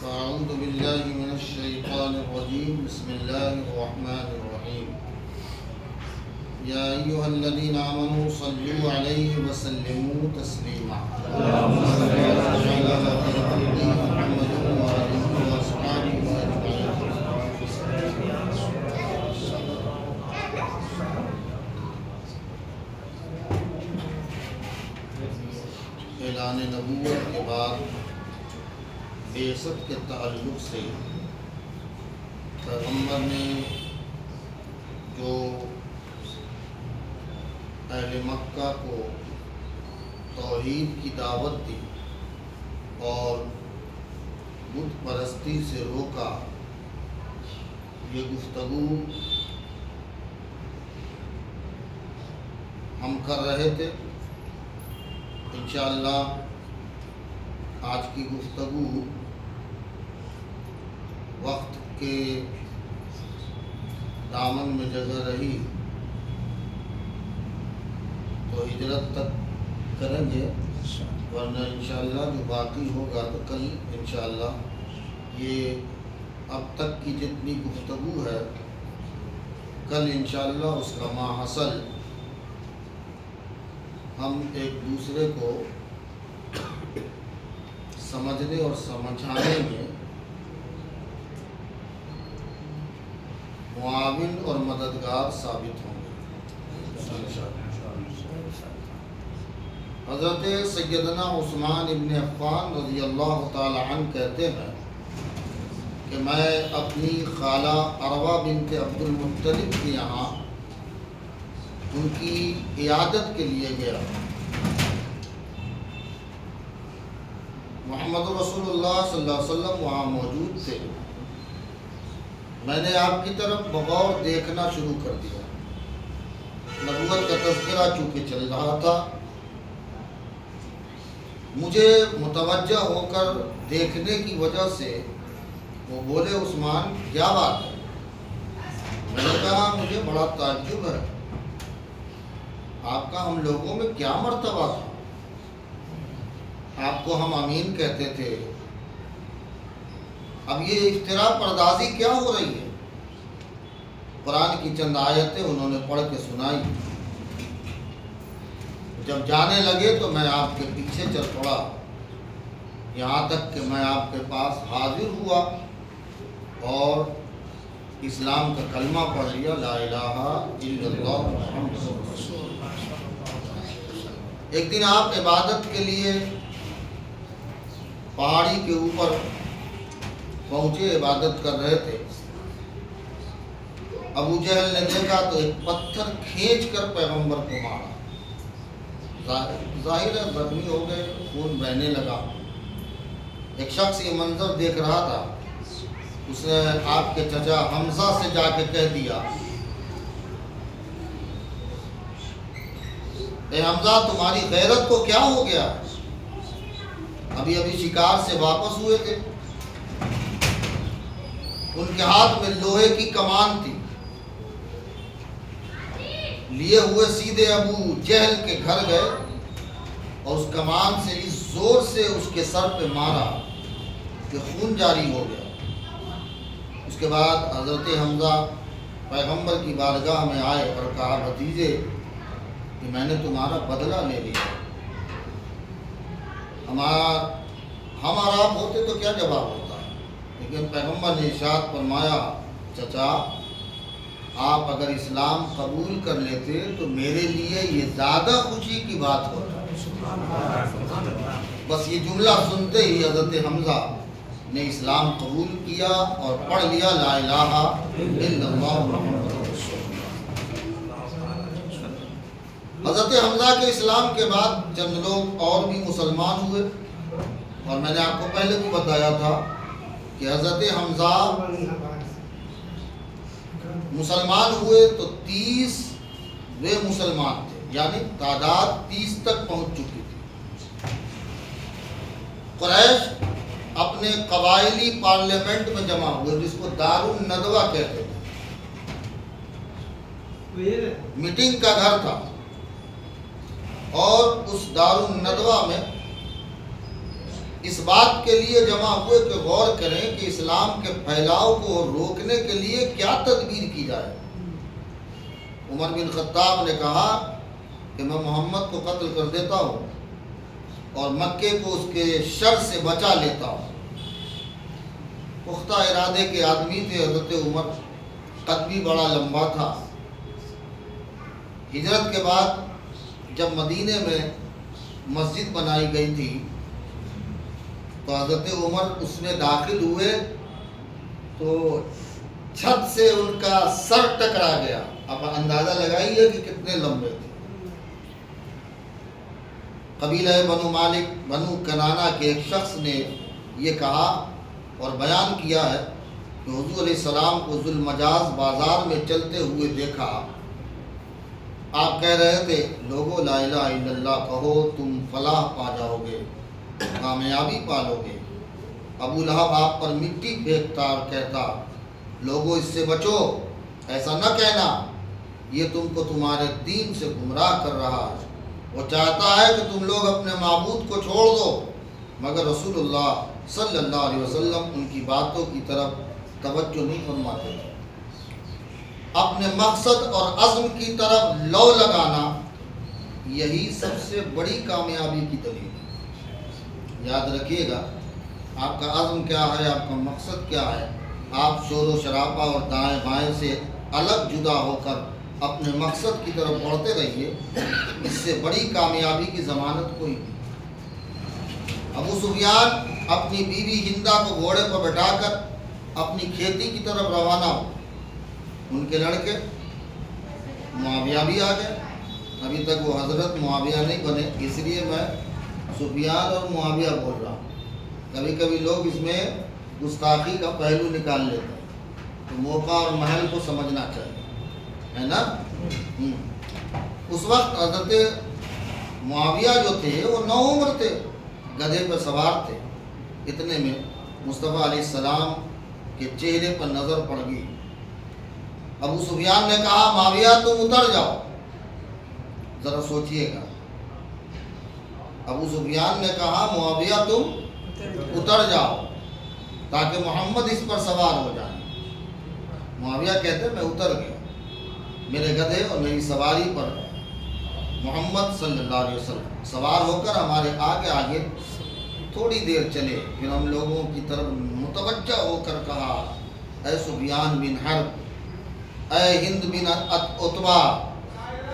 أعوذ بالله من الشيطان الرجيم بسم الله الرحمن الرحيم يا أيها الذين آمنوا صلوا عليه وسلموا تسليما اللهم صل على محمد وآله وأصحابه أجمعين. اعلان نبوت کے بعد بعثت کے تعلق سے پیغمبر نے جو اہل مکہ کو توحید کی دعوت دی اور بت پرستی سے روکا، یہ گفتگو ہم کر رہے تھے. انشاءاللہ آج کی گفتگو وقت کے دامن میں جگہ رہی تو ہجرت تک کریں گے، ورنہ انشاءاللہ جو باقی ہوگا تو کل انشاءاللہ یہ اب تک کی جتنی گفتگو ہے کل انشاءاللہ اس کا ماحصل ہم ایک دوسرے کو سمجھنے اور سمجھانے میں معاون اور مددگار ثابت ہوں گے. حضرت سیدنا عثمان ابن عفان رضی اللہ تعالی عنہ کہتے ہیں کہ میں اپنی خالہ عروہ بنت عبد المطلب کے یہاں ان کی عیادت کے لیے گیا. محمد رسول اللہ صلی اللہ علیہ وسلم وہاں موجود تھے. میں نے آپ کی طرف بغور دیکھنا شروع کر دیا. نبوت کا تذکرہ چونکہ چل رہا تھا، مجھے متوجہ ہو کر دیکھنے کی وجہ سے وہ بولے عثمان کیا بات ہے؟ میں نے کہا مجھے بڑا تعجب ہے، آپ کا ہم لوگوں میں کیا مرتبہ تھا؟ آپ کو ہم امین کہتے تھے، اب یہ افتراء پردازی کیا ہو رہی ہے؟ قرآن کی چند آیتیں انہوں نے پڑھ کے سنائی. جب جانے لگے تو میں آپ کے پیچھے چل پڑا، یہاں تک کہ میں آپ کے پاس حاضر ہوا اور اسلام کا کلمہ پڑھ لیا، لا الہ الا اللہ محمد رسول اللہ. ایک دن آپ عبادت کے لیے پہاڑی کے اوپر پہنچے، عبادت کر رہے تھے. ابو جہل نے دیکھا تو ایک پتھر کھینچ کر پیغمبر کو مارا. ظاہر ہے زخمی ہو گئے، خون بہنے لگا. ایک شخص یہ منظر دیکھ رہا تھا، اس نے آپ کے چچا حمزہ سے جا کے کہہ دیا، اے حمزہ تمہاری غیرت کو کیا ہو گیا؟ ابھی شکار سے واپس ہوئے تھے، ان کے ہاتھ میں لوہے کی کمان تھی، لیے ہوئے سیدھے ابو جہل کے گھر گئے اور اس کمان سے اس زور سے اس کے سر پہ مارا کہ خون جاری ہو گیا. اس کے بعد حضرت حمزہ پیغمبر کی بارگاہ میں آئے اور کہا بھتیجے کہ میں نے تمہارا بدلہ لے لیا. ہم آپ ہوتے تو کیا جواب ہوتا ہے؟ لیکن پیغمبر نے ارشاد فرمایا چچا آپ اگر اسلام قبول کر لیتے تو میرے لیے یہ زیادہ خوشی کی بات ہوتا. بس یہ جملہ سنتے ہی حضرت حمزہ نے اسلام قبول کیا اور پڑھ لیا لا الہ الا اللہ محمد رسول اللہ. حضرت حمزہ کے اسلام کے بعد چند لوگ اور بھی مسلمان ہوئے، اور میں نے آپ کو پہلے بھی بتایا تھا کہ حضرت حمزہ مسلمان ہوئے تو 30 وہ مسلمان تھے، یعنی تعداد 30 تک پہنچ چکی تھی. قریش اپنے قبائلی پارلیمنٹ میں جمع ہوئے جس کو دار الندوہ کہتے تھے. میٹنگ کا گھر تھا اور اس دار الندوہ میں اس بات کے لیے جمع ہوئے کہ غور کریں کہ اسلام کے پھیلاؤ کو روکنے کے لیے کیا تدبیر کی جائے۔ عمر بن خطاب نے کہا کہ میں محمد کو قتل کر دیتا ہوں اور مکے کو اس کے شر سے بچا لیتا ہوں۔ پختہ ارادے کے آدمی تھے حضرت عمر، قد بھی بڑا لمبا تھا۔ ہجرت کے بعد جب مدینے میں مسجد بنائی گئی تھی تو حضرت عمر اس میں داخل ہوئے تو چھت سے ان کا سر ٹکرا گیا۔ اب اندازہ لگائیے کہ کتنے لمبے تھے۔ قبیلہ بنو مالک بنو کنانہ کے ایک شخص نے یہ کہا اور بیان کیا ہے کہ حضور علیہ السلام کو ذوالمجاز بازار میں چلتے ہوئے دیکھا۔ آپ کہہ رہے تھے لوگو لا الہ الا اللہ کہو تم فلاح پا جاؤ گے، کامیابی پالو گے۔ ابو لہب آپ پر مٹی پھینکتا اور کہتا لوگو اس سے بچو، ایسا نہ کہنا، یہ تم کو تمہارے دین سے گمراہ کر رہا ہے۔ وہ چاہتا ہے کہ تم لوگ اپنے معبود کو چھوڑ دو، مگر رسول اللہ صلی اللہ علیہ وسلم ان کی باتوں کی طرف توجہ نہیں فرماتے تھے۔ اپنے مقصد اور عزم کی طرف لو لگانا یہی سب سے بڑی کامیابی کی دلیل ہے۔ یاد رکھیے گا، آپ کا عزم کیا ہے، آپ کا مقصد کیا ہے۔ آپ شور و شرابہ اور دائیں بائیں سے الگ جدا ہو کر اپنے مقصد کی طرف بڑھتے رہیے، اس سے بڑی کامیابی کی ضمانت کوئی نہیں۔ ابو سفیان اپنی بیوی ہندا کو گھوڑے پر بٹھا کر اپنی کھیتی کی طرف روانہ ہو۔ ان کے لڑکے معاویہ بھی آ گئے۔ ابھی تک وہ حضرت معاویہ نہیں بنے، اس لیے میں سفیان اور معاویہ بول رہا ہوں۔ کبھی کبھی لوگ اس میں گستاخی کا پہلو نکال لیتے ہیں، تو موقع اور محل کو سمجھنا چاہیے، ہے نا۔ اس وقت حضرت معاویہ جو تھے وہ نوعمر تھے، گدھے پر سوار تھے۔ اتنے میں مصطفیٰ علیہ السلام کے چہرے پر نظر پڑ گئی۔ ابو سفیان نے کہا معاویہ تم اتر جاؤ۔ ذرا سوچئے گا، ابو سفیان نے کہا معاویہ تم اتر جاؤ تاکہ محمد اس پر سوار ہو جائیں۔ معاویہ کہتے میں اتر گیا، میرے گدھے اور میری سواری پر محمد صلی اللہ علیہ وسلم سوار ہو کر ہمارے آگے آگے تھوڑی دیر چلے، پھر ہم لوگوں کی طرف متوجہ ہو کر کہا اے سفیان بن حرب، اے ہند بن عتبہ،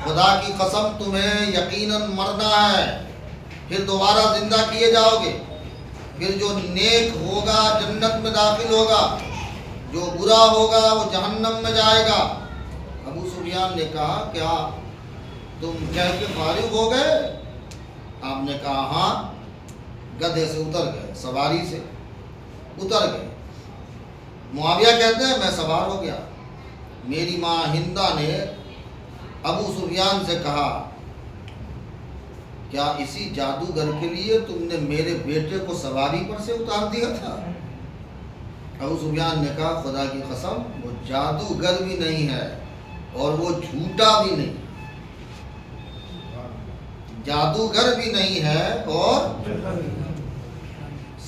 خدا کی قسم تمہیں یقیناً مرنا ہے، پھر دوبارہ زندہ کیے جاؤ گے، پھر جو نیک ہوگا جنت میں داخل ہوگا، جو برا ہوگا وہ جہنم میں جائے گا۔ ابو سفیان نے کہا کیا تم کہہ کے فارغ ہو گئے؟ آپ نے کہا ہاں۔ گدھے سے اتر گئے، سواری سے اتر گئے۔ معاویہ کہتے ہیں میں سوار ہو گیا۔ میری ماں ہندا نے ابو سفیان سے کہا کیا اسی جادوگر کے لیے تم نے میرے بیٹے کو سواری پر سے اتار دیا تھا؟ ابو سفیان نے کہا خدا کی قسم وہ جادوگر بھی نہیں ہے اور وہ جھوٹا بھی نہیں، جادوگر بھی نہیں ہے اور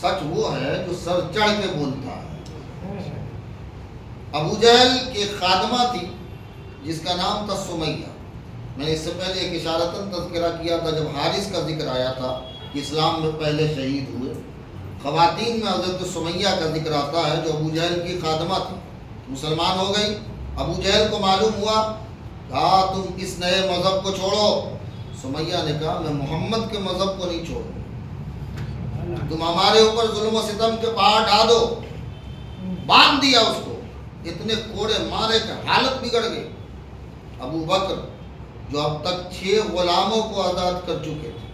سچ وہ ہے جو سر چڑھ کے بولتا ہے۔ ابو جہل کی ایک خادمہ تھی جس کا نام تھا سمیہ۔ میں نے اس سے پہلے ایک اشارتاً تذکرہ کیا تھا جب حارث کا ذکر آیا تھا کہ اسلام میں پہلے شہید ہوئے۔ خواتین میں حضرت سمیہ کا ذکر آتا ہے جو ابو جہل کی خادمہ تھی، مسلمان ہو گئی۔ ابو جہل کو معلوم ہوا، کہا تم اس نئے مذہب کو چھوڑو۔ سمیہ نے کہا میں محمد کے مذہب کو نہیں چھوڑوں، تم ہمارے اوپر ظلم و ستم کے پہاڑ ڈالو۔ باندھ دیا اس کو، اتنے کوڑے مارے کہ حالت بگڑ گئی۔ ابو بکر جو اب تک 6 غلاموں کو آزاد کر چکے تھے،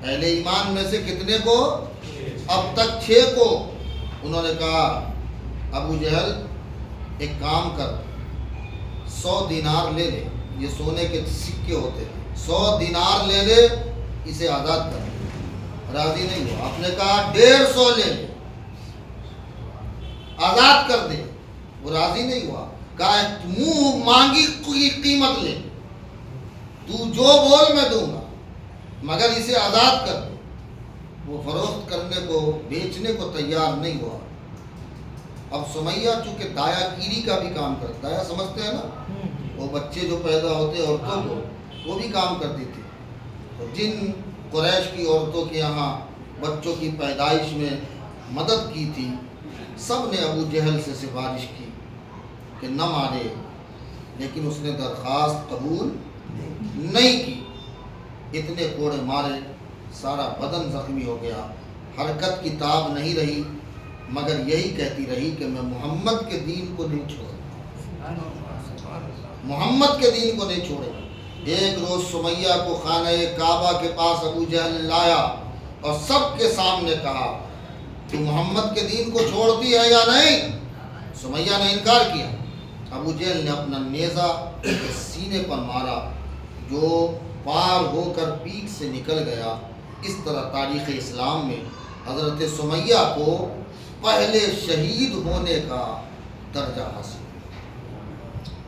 اہل ایمان میں سے کتنے کو؟ اب تک 6 کو۔ انہوں نے کہا ابو جہل ایک کام کر، 100 دینار لے لے، یہ سونے کے سکے ہوتے ہیں، 100 دینار لے لے، اسے آزاد کر۔ راضی نہیں ہوا، آپ نے کہا 150 لے لے، آزاد کر دے۔ وہ راضی نہیں ہوا، کہا منہ مانگی کوئی قیمت لے، تو جو بول میں دوں گا مگر اسے آزاد کر دو۔ وہ فروخت کرنے کو بیچنے کو تیار نہیں ہوا. اب سمیہ چونکہ دایا گیری کا بھی کام کرتا ہے، سمجھتے ہیں نا، وہ بچے جو پیدا ہوتے عورتوں کو وہ بھی کام کرتی تھی. تو جن قریش کی عورتوں کے یہاں بچوں کی پیدائش میں مدد کی تھی، سب نے ابو جہل سے سفارش کی کہ نہ مارے، لیکن اس نے درخواست قبول نہیں کی. اتنے کوڑے مارے، سارا بدن زخمی ہو گیا، حرکت کی تاب نہیں رہی، مگر یہی کہتی رہی کہ میں محمد کے دین کو نہیں چھوڑوں، محمد کے دین کو نہیں چھوڑے. ایک روز سمیہ کو خانہ کعبہ کے پاس ابو جہل لایا اور سب کے سامنے کہا کہ محمد کے دین کو چھوڑتی ہے یا نہیں؟ سمیہ نے انکار کیا. ابو جہل نے اپنا نیزہ سینے پر مارا جو پار ہو کر پیٹھ سے نکل گیا. اس طرح تاریخ اسلام میں حضرت سمیہ کو پہلے شہید ہونے کا درجہ حاصل.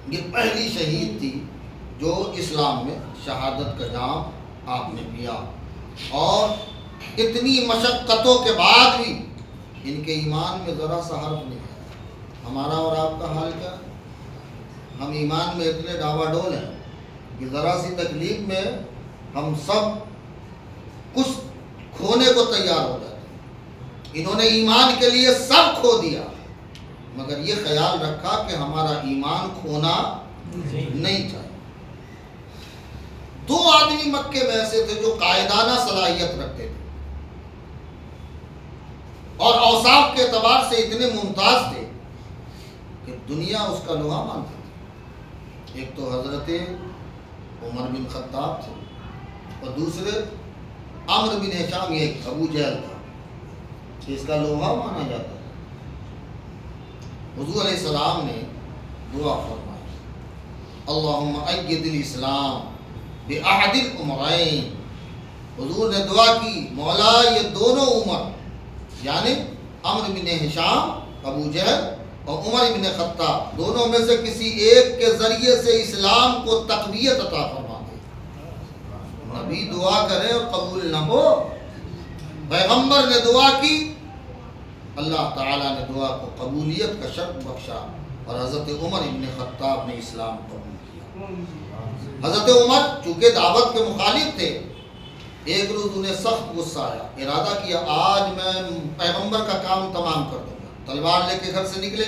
یہ پہلی شہید تھی جو اسلام میں شہادت کا جام آپ نے پیا، اور اتنی مشقتوں کے بعد بھی ان کے ایمان میں ذرا سا حرف نہیں ہے. ہمارا اور آپ کا حال کیا؟ ہم ایمان میں اتنے ڈاوا ڈول ہیں کہ ذرا سی تکلیف میں ہم سب کچھ کھونے کو تیار ہو جاتے ہیں. انہوں نے ایمان کے لیے سب کھو دیا، مگر یہ خیال رکھا کہ ہمارا ایمان کھونا نہیں چاہیے. دو آدمی مکے میں ایسے تھے جو قائدانہ صلاحیت رکھتے تھے اور اوصاف کے اعتبار سے اتنے ممتاز تھے کہ دنیا اس کا لوہا مانتی تھی. ایک تو حضرت عمر بن خطاب تھے اور دوسرے عمرو بن ہشام، ایک ابو جہل تھا، اس کا لوہا مانا جاتا ہے. حضور علیہ السلام نے دعا فرمائی، اللہم اید الاسلام بأحد العمرین. حضور نے دعا کی، مولا یہ دونوں عمر یعنی عمرو بن ہشام ابو جہل اور عمر بن خطاب، دونوں میں سے کسی ایک کے ذریعے سے اسلام کو تقویت عطا فرما دے. نبی دعا کرے اور قبول نہ ہو، پیغمبر نے دعا کی، اللہ تعالیٰ نے دعا کو قبولیت کا شرط بخشا اور حضرت عمر بن خطاب نے اسلام قبول کیا. حضرت عمر چونکہ دعوت کے مخالف تھے، ایک روز انہیں سخت غصہ آیا، ارادہ کیا آج میں پیغمبر کا کام تمام کر دوں گا. تلوار لے کے گھر سے نکلے،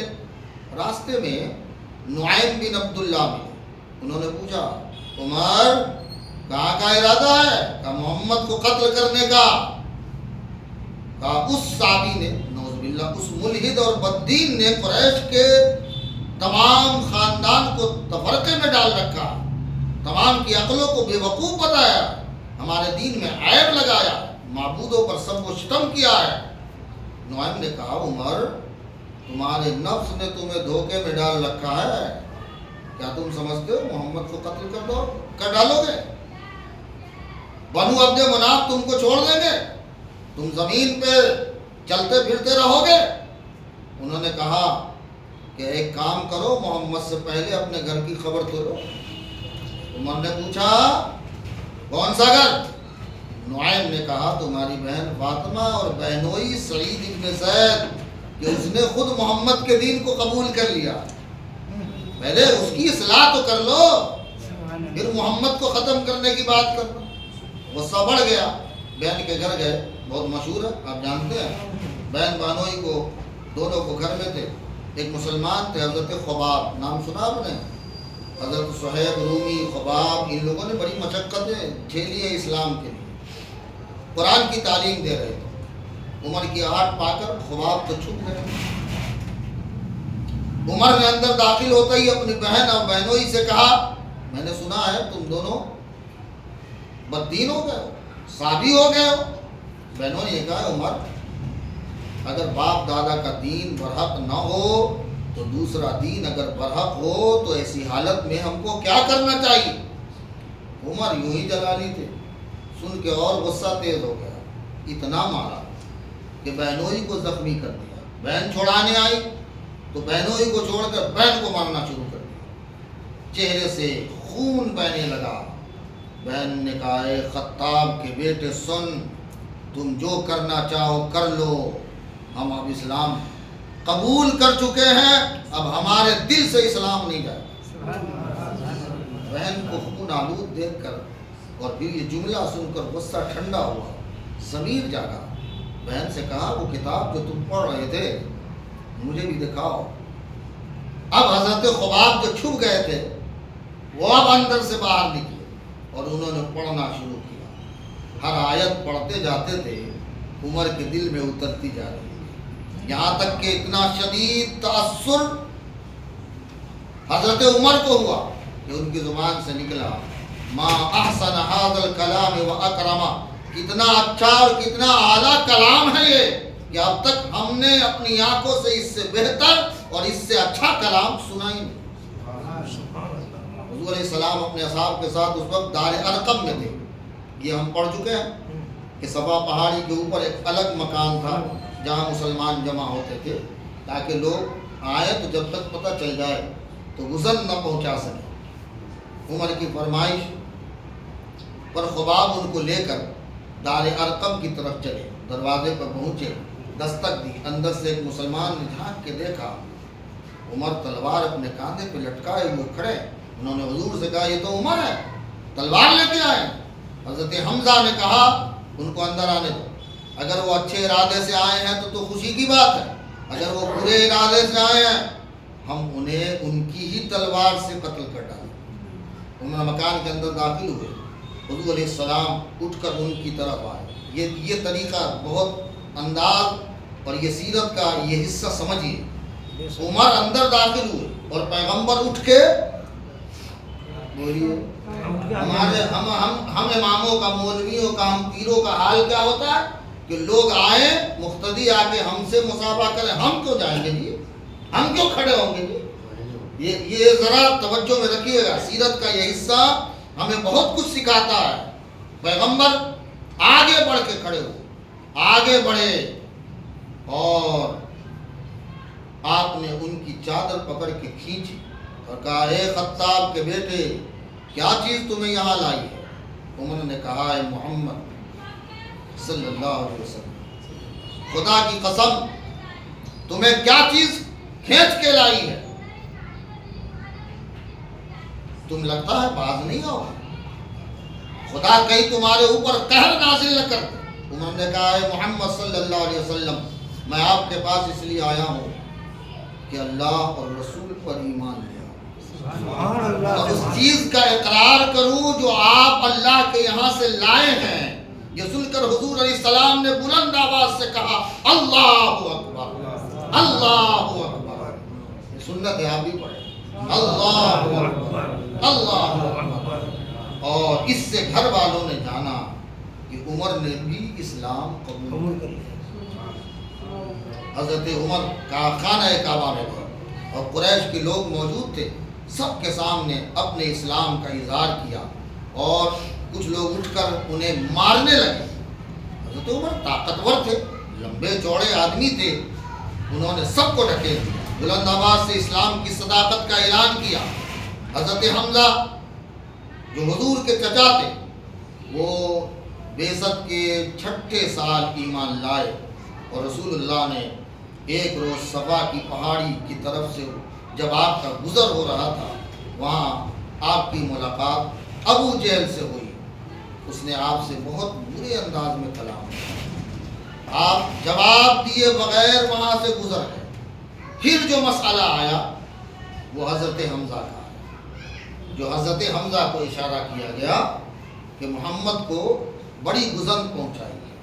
راستے میں نعیم بن عبداللہ ملے. انہوں نے پوچھا عمر کہاں کا ارادہ ہے؟ کہا محمد کو قتل کرنے کا. کہا اس صحابی نے، نعوذ باللہ، اس ملحد اور بددین نے قریش کے تمام خاندان کو تفرقے میں ڈال رکھا، تمام کی عقلوں کو بے وقوف بتایا، ہمارے دین میں عیب لگایا، معبودوں پر سب کو شتم کیا ہے. نعیم نے کہا عمر تمہارے نفس نے تمہیں دھوکے میں ڈال رکھا ہے، کیا تم سمجھتے ہو محمد کو قتل کر ڈالو گے؟ بنو عبد مناف تم کو چھوڑ دیں گے؟ تم زمین پہ چلتے پھرتے رہو گے؟ انہوں نے کہا کہ ایک کام کرو، محمد سے پہلے اپنے گھر کی خبر تو لو. عمر نے پوچھا کون سا گھر؟ نعیم نے کہا تمہاری بہن فاطمہ اور بہنوئی سعید ابن زید کہ اس نے خود محمد کے دین کو قبول کر لیا، پہلے اس کی اصلاح تو کر لو، پھر محمد کو ختم کرنے کی بات کرنا. غصہ بڑھ گیا، بہن کے گھر گئے، بہت مشہور ہے آپ جانتے ہیں. بہن بانوئی کو دونوں کو گھر میں تھے. ایک مسلمان تھے حضرت خباب، نام سنا آپ نے؟ حضرت صہیب رومی، خباب، ان لوگوں نے بڑی مشقتیں جھیلی ہیں اسلام کے لیے، قرآن کی تعلیم دے رہے تھے. عمر کی آہٹ پا کر خباب تو چھپ گئے. عمر نے اندر داخل ہوتا ہی اپنی بہن اور بہنوئی سے کہا میں نے سنا ہے تم دونوں بددین ہو گئے ہو، صابی ہو گئے ہو. بہنوئی نے کہا عمر اگر باپ دادا کا دین برحق نہ ہو تو دوسرا دین اگر برحق ہو تو ایسی حالت میں ہم کو کیا کرنا چاہیے؟ عمر یوں ہی جلالی تھے، سن کے اور غصہ تیز ہو گیا، اتنا مارا کہ بہنوئی کو زخمی کر دیا. بہن چھوڑانے آئی تو بہنوئی کو چھوڑ کر بہن کو مارنا شروع کر دیا، چہرے سے خون بہنے لگا. بہن نے کہا اے خطاب کے بیٹے سن، تم جو کرنا چاہو کر لو، ہم اب اسلام قبول کر چکے ہیں، اب ہمارے دل سے اسلام نہیں جائے۔ بہن کو خون آلود دیکھ کر اور پھر یہ جملہ سن کر غصہ ٹھنڈا ہوا، ضمیر جاگا۔ بہن سے کہا وہ کتاب جو تم پڑھ رہے تھے مجھے بھی دکھاؤ۔ اب حضرت خباب جو چھپ گئے تھے وہ اب اندر سے باہر نکلے اور انہوں نے پڑھنا شروع کیا۔ ہر آیت پڑھتے جاتے تھے عمر کے دل میں اترتی جا رہی ہے، یہاں تک کہ اتنا شدید تأثر حضرت عمر کو ہوا کہ ان کی زبان سے نکلا ما احسن هذا الکلام و اکرما، کتنا اچھا اور کتنا اعلیٰ کلام ہے یہ کہ اب تک ہم نے اپنی آنکھوں سے اس سے بہتر اور اس سے اچھا کلام سنا ہی نہیں۔ حضور علیہ السلام اپنے اصحاب کے ساتھ اس وقت دار ارقم میں تھے۔ یہ ہم پڑھ چکے ہیں کہ صفا پہاڑی کے اوپر ایک الگ مکان تھا جہاں مسلمان جمع ہوتے تھے تاکہ لوگ آئے تو جب تک پتہ چل جائے تو غسل نہ پہنچا سکے۔ عمر کی فرمائش پر خباب ان کو لے کر دار ارقم کی طرف چلے، دروازے پر پہنچے، دستک دی، اندر سے ایک مسلمان نے جھانک کے دیکھا، عمر تلوار اپنے کاندھے پہ لٹکائے ہوئے کھڑے۔ انہوں نے حضور سے کہا یہ تو عمر ہے، تلوار لے کے آئے۔ حضرت حمزہ نے کہا ان کو اندر آنے دو، اگر وہ اچھے ارادے سے آئے ہیں تو خوشی کی بات ہے، اگر وہ برے ارادے سے آئے ہیں ہم انہیں ان کی ہی تلوار سے قتل کر ڈالیں۔ عمر مکان کے اندر داخل ہوئے، حضور علیہ السلام اٹھ کر ان کی طرف آئے۔ یہ طریقہ بہت انداز اور یہ سیرت کا یہ حصہ سمجھیے۔ عمر اندر داخل ہوئے اور پیغمبر اٹھ کے بولیے ہم اماموں کا، مولویوں کا، ہم پیروں کا حال کیا ہوتا ہے کہ لوگ آئیں مقتدی آ کے ہم سے مصافحہ کریں، ہم کیوں جائیں گے جی، ہم کیوں کھڑے ہوں گے جی؟ یہ ذرا توجہ میں رکھیے گا، سیرت کا یہ حصہ ہمیں بہت کچھ سکھاتا ہے۔ پیغمبر آگے بڑھ کے کھڑے ہوئے، آگے بڑھے اور آپ نے ان کی چادر پکڑ کے کھینچی اور کہا اے خطاب کے بیٹے کیا چیز تمہیں یہاں لائی ہے؟ عمر نے کہا اے محمد صلی اللہ علیہ وسلم خدا کی قسم تمہیں کیا چیز کھینچ کے لائی ہے؟ تم لگتا ہے باز نہیں آؤ، خدا کہیں تمہارے اوپر قہر نازل نہ کر دے۔ عمر نے کہا اے محمد صلی اللہ علیہ وسلم میں آپ کے پاس اس لیے آیا ہوں کہ اللہ اور رسول پر ایمان لے اور اس چیز کا اقرار کروں جو آپ اللہ کے یہاں سے لائے ہیں۔ یہ سن کر حضور علیہ السلام نے بلند آواز سے کہا اللہ اکبر، اللہ اکبر۔ یہ سنت ہے، آپ بھی پڑھیں اللہ اکبر، اللہ اکبر۔ اور اس سے گھر والوں نے جانا کہ عمر نے بھی اسلام قبول کر لیا۔ حضرت عمر کا خانہ کعبہ میں گئے اور قریش کے لوگ موجود تھے، سب کے سامنے اپنے اسلام کا اظہار کیا اور کچھ لوگ اٹھ کر انہیں مارنے لگے۔ حضرت عمر طاقتور تھے، لمبے چوڑے آدمی تھے، انہوں نے سب کو ڈھکیل دیا، بلند آواز سے اسلام کی صداقت کا اعلان کیا۔ حضرت حمزہ جو حضور کے چچا تھے وہ بعثت کے 6 سال ایمان لائے اور رسول اللہ نے ایک روز صفا کی پہاڑی کی طرف سے جب آپ کا گزر ہو رہا تھا وہاں آپ کی ملاقات ابو جہل سے ہوئی۔ اس نے آپ سے بہت برے انداز میں کلام کیا، آپ جواب دیے بغیر وہاں سے گزر گئے۔ پھر جو مسئلہ آیا وہ حضرت حمزہ کا، جو حضرت حمزہ کو اشارہ کیا گیا کہ محمد کو بڑی گزن پہنچائی ہے۔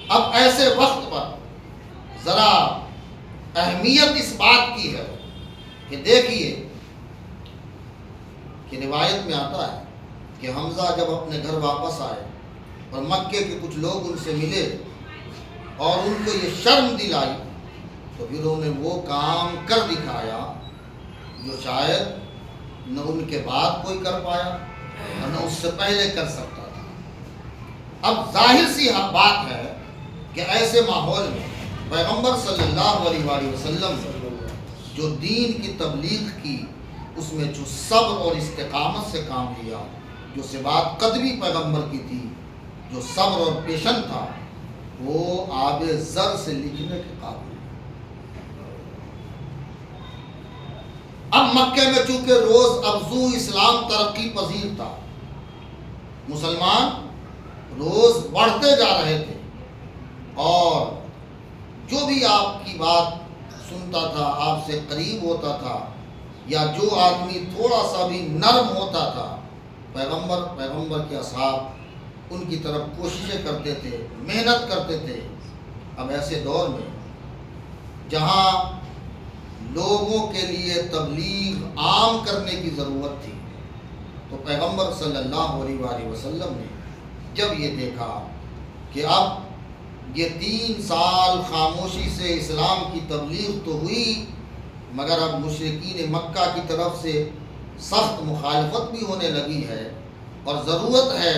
اب ایسے وقت پر ذرا اہمیت اس بات کی ہے کہ دیکھیے کہ روایت میں آتا ہے کہ حمزہ جب اپنے گھر واپس آئے اور مکے کے کچھ لوگ ان سے ملے اور ان کو یہ شرم دلائی تو پھر انہوں نے وہ کام کر دکھایا جو شاید نہ ان کے بعد کوئی کر پایا اور نہ اس سے پہلے کر سکتا تھا۔ اب ظاہر سی بات ہے کہ ایسے ماحول میں پیغمبر صلی اللہ علیہ وآلہ وسلم جو دین کی تبلیغ کی اس میں جو صبر اور استقامت سے کام لیا، جو ثبات قدمی پیغمبر کی تھی، جو صبر اور پیشن تھا وہ آب زر سے لکھنے کے قابل. اب مکے میں چونکہ روز افزوں اسلام ترقی پذیر تھا، مسلمان روز بڑھتے جا رہے تھے، اور جو بھی آپ کی بات سنتا تھا، آپ سے قریب ہوتا تھا، یا جو آدمی تھوڑا سا بھی نرم ہوتا تھا، پیغمبر کے اصحاب ان کی طرف کوششیں کرتے تھے، محنت کرتے تھے. اب ایسے دور میں جہاں لوگوں کے لیے تبلیغ عام کرنے کی ضرورت تھی، تو پیغمبر صلی اللہ علیہ وآلہ وسلم نے جب یہ دیکھا کہ اب یہ 3 سال خاموشی سے اسلام کی تبلیغ تو ہوئی، مگر اب مشرکین مکہ کی طرف سے سخت مخالفت بھی ہونے لگی ہے اور ضرورت ہے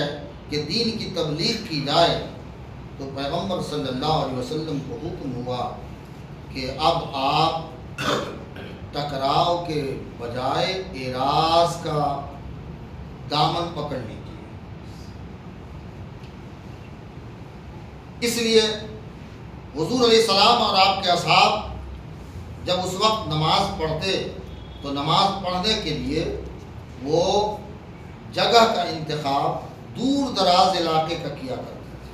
کہ دین کی تبلیغ کی جائے، تو پیغمبر صلی اللہ علیہ وسلم کو حکم ہوا کہ اب آپ ٹکراؤ کے بجائے اعراض کا دامن پکڑ لیجیے. اس لیے حضور علیہ السلام اور آپ کے اصحاب جب اس وقت نماز پڑھتے تو نماز پڑھنے کے لیے وہ جگہ کا انتخاب دور دراز علاقے کا کیا کرتے تھے.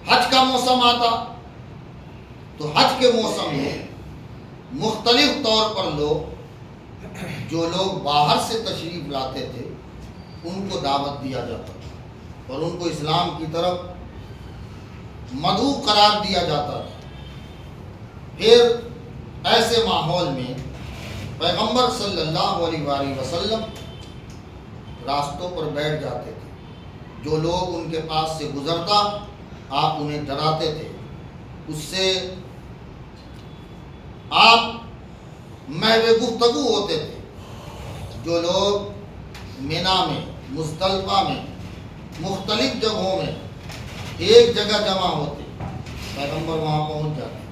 حج کا موسم آتا تو حج کے موسم میں مختلف طور پر جو لوگ باہر سے تشریف لاتے تھے ان کو دعوت دیا جاتا تھا اور ان کو اسلام کی طرف مدعو قرار دیا جاتا تھا. پھر ایسے ماحول میں پیغمبر صلی اللہ علیہ وآلہ وسلم راستوں پر بیٹھ جاتے تھے. جو لوگ ان کے پاس سے گزرتا آپ انہیں ڈراتے تھے، اس سے آپ محو گفتگو ہوتے تھے. جو لوگ مینا میں، مزدلفہ میں، مختلف جگہوں میں ایک جگہ جمع ہوتے، پیغمبر وہاں پہنچ جاتے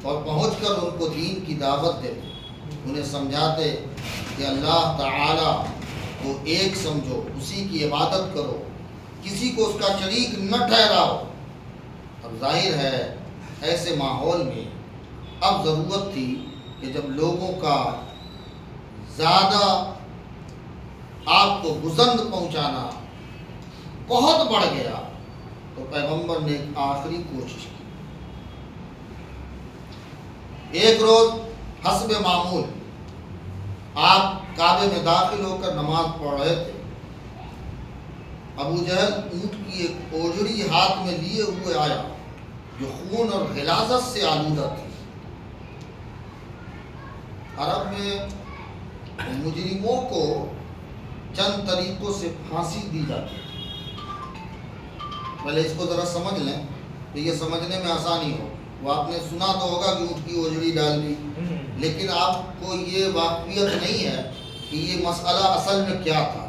اور پہنچ کر ان کو دین کی دعوت دیتے، انہیں سمجھاتے کہ اللہ تعالی کو ایک سمجھو، اسی کی عبادت کرو، کسی کو اس کا شریک نہ ٹھہراؤ. اب ظاہر ہے ایسے ماحول میں اب ضرورت تھی کہ جب لوگوں کا زیادہ آپ کو گزند پہنچانا بہت بڑھ گیا تو پیغمبر نے ایک آخری کوشش کی. ایک روز حسب معمول آپ کعبے میں داخل ہو کر نماز پڑھ رہے تھے. ابو جہل اونٹ کی ایک اوجڑی ہاتھ میں لیے ہوئے آیا جو خون اور غلاظت سے آلودہ تھی. عرب میں مجرموں کو چند طریقوں سے پھانسی دی جاتی ہے. پہلے اس کو ذرا سمجھ لیں تو یہ سمجھنے میں آسانی ہو. وہ آپ نے سنا تو ہوگا کہ اونٹ کی اوجڑی ڈال دی، لیکن آپ کو یہ واقفیت نہیں ہے کہ یہ مسئلہ اصل میں کیا تھا.